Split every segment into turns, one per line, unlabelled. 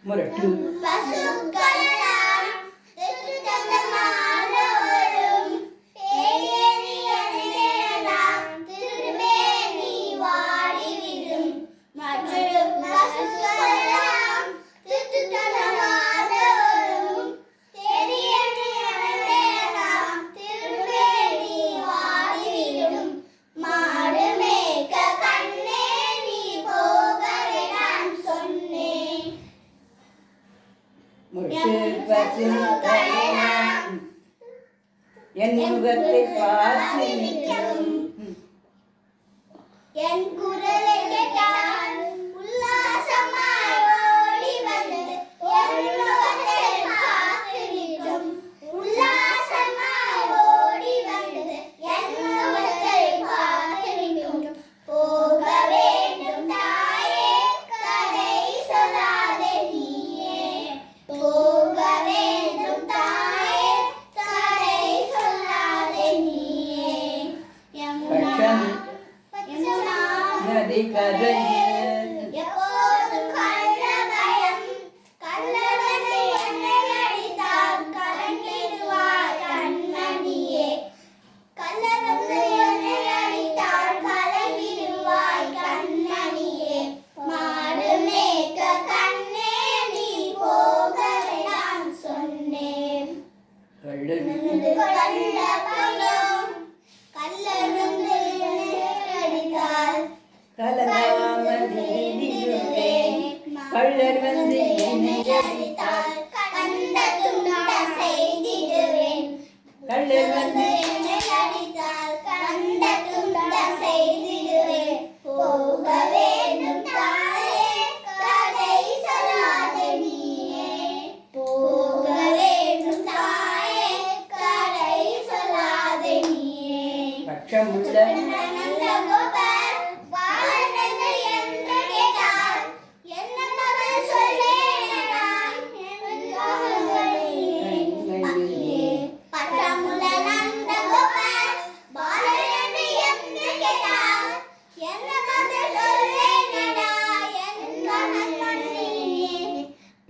முரட்டு என் முகத்தை பார்த்து நிற்கும்
என் குரலை கேட்டால் உல்லாசமாய் ஓடி வந்து என் முகத்தை பார்த்து நிற்கும் உல்லாசமாய் ஓடி வந்து என் முகத்தை பார்த்து நிற்கும் போக வேண்டும் தாயே கதை சொல்லாதே நீயே போக வேண்டும் தாயே கதை சொல்லாதே நீயே
நதி கதையில்
எப்போதும் கள்ள பயம் கள்ளவனை என்னை அடித்தால் கலங்கிடுவாய் கண்மணியே கள்ளவனை என்னை அடித்தால் கலங்கிடுவாய் கண்மணியே மாடு மேய்க்க கண்ணே நீ போக வேண்டாம் சொன்னேன் கள்ள பயம் கள்ளவனை என்னை அடித்தால்
கலங்காமல் எழுதியுள்ளேன் கள்ளர் வந்து என்னை அடித்தால்
கண்ட துண்ட செய்திடுவேன்
கள்ளர் வந்து
என்னை அடித்தால் கண்ட துண்ட செய்திடுவேன் போக வேண்டும் தாயே கதை சொல்லாதே நீயே போக வேண்டும் தாயே கதை சொல்லாதே நீயே
பட்சமுள்ள
நல்ல கோபர் பாலனை என்று கேட்டால் என்ன பதில் சொல்லேனடா பட்டமுள்ள நந்த கோபர் பாலனை என்று கேட்டால் என்ன பதில் சொல்லேனடா என் கண்மணி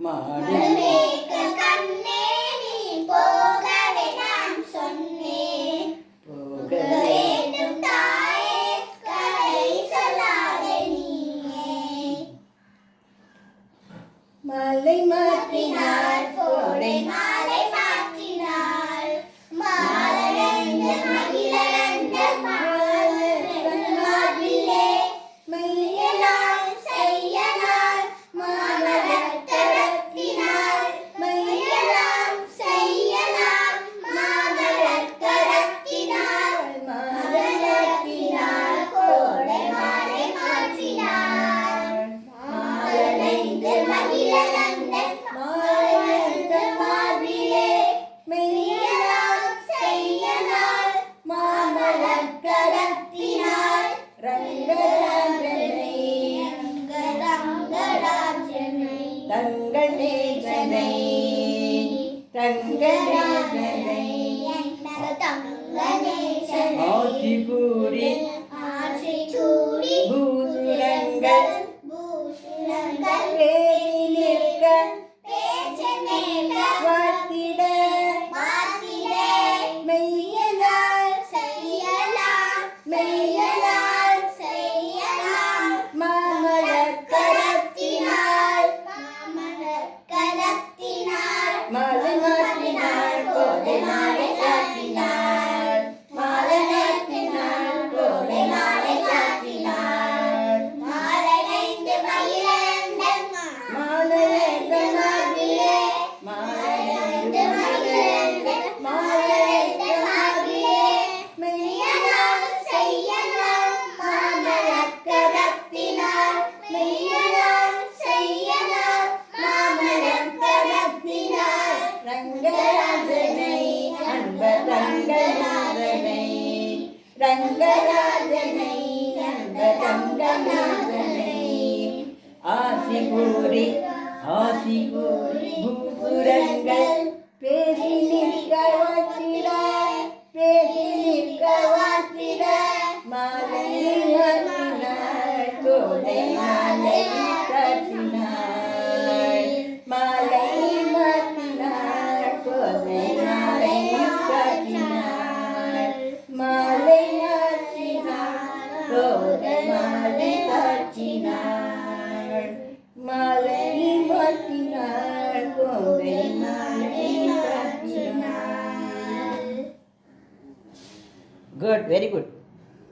மாடு
மேய்க்க கண்ணே நீ போக வேண்டாம் சொன்னேன்
போக
வேண்டும் தாயே கதை சொல்லாதே நீயே
மாலை மாற்றினார்
கோடை மாலை மாற்றினாள் மாலையன்று மகிழன்று மாவிலே மையலால் செய்யலால் மாமலர் கரத்தினாள் மையலால் செய்யலால் மாமலர் கரத்தினாள் மாமலத்தினாள் கோடை மாலை மாற்றினாள் மாலையன்று மகிழன்று மாவிலே மெய்யலால் செய்யலால் மாமலர் கரத்தினாள்
ரங்கராஜனை
ரங்கராஜனை
தங்கள் நேசனை தங்கராஜனை
தங்கநேசனை
ஆசி கூறி
ஆசி சூடி
பூசுரங்கள்
பூஷணங்கள்
பேசி நிற்க
பேச்சு நிற்க
வாத்திட
மாத்திடே
மெய்யலால்
செய்யலாம்
மெய்யலால்
செய்யலாம்
மாமலர் கரத்தினாள்
மாமலர் கரத்தினாள்
மாலை மாற்றினாள் கோடை மாலை சாற்றினாள் மாலை மாற்றினாள் கோடை மாலை சாற்றினாள்
மாலையைந்து மகிழந்தன்
மாலையைந்து மாவிலே
மாலையைந்து
மாலையைந்து
மகிழந்தன்
மாலையைந்து மாவிலே
மெய்யலால் செய்யலாம் மாமலர் கரத்தினாள் மெய்யலால் செய்யலாம் மாமலர் கரத்தினாள்
ரங்கராஜனை அன்ப ரங்கநாதனை ரங்கராஜனை அன்ப ரங்கநாதனை ஆசி கூறி பூசுரங்கள் பேசி நிற்க வாத்திட பேசி நிற்க வாத்திட மாலை மாற்றினாள் கோடை மாலை காட்டினாள் குட் வெரி குட்